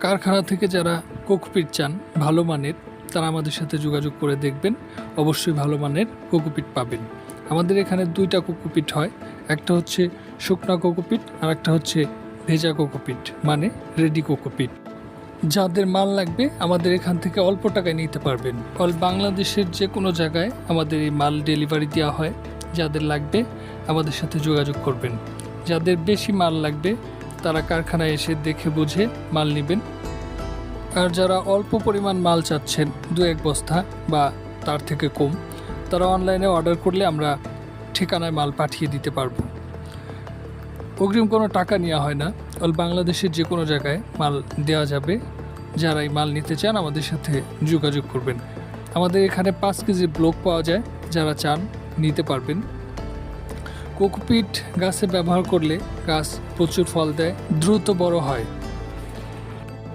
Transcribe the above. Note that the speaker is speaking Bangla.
কারখানা থেকে যারা কোকোপিট চান ভালো মানের, তারা আমাদের সাথে যোগাযোগ করে দেখবেন, অবশ্যই ভালো মানের কোকোপিট পাবেন। আমাদের এখানে দুইটা কোকোপিট হয়, একটা হচ্ছে শুকনা কোকোপিট আর একটা হচ্ছে ভেজা কোকোপিট, মানে রেডি কোকোপিট। যাদের মাল লাগবে আমাদের এখান থেকে অল্প টাকায় নিতে পারবেন। অল বাংলাদেশের যে কোনো জায়গায় আমাদের এই মাল ডেলিভারি দেওয়া হয়। যাদের লাগবে আমাদের সাথে যোগাযোগ করবেন। যাদের বেশি মাল লাগবে তারা কারখানায় এসে দেখে বুঝে মাল নেবেন। আর যারা অল্প পরিমাণ মাল চাচ্ছেন, 2-1 বস্তা বা তার থেকে কম, তারা অনলাইনে অর্ডার করলে আমরা ঠিকানায় মাল পাঠিয়ে দিতে পারবো। অগ্রিম কোনো টাকা নেওয়া হয় না, অল বাংলাদেশের যে কোনো জায়গায় মাল দেওয়া যাবে। যারা এই মাল নিতে চান আমাদের সাথে যোগাযোগ করবেন। আমাদের এখানে 5 কেজি ব্লক পাওয়া যায়, যারা চান নিতে পারবেন। কোকোপিট গাছে ব্যবহার করলে গাছ প্রচুর ফল দেয়, দ্রুত বড় হয়।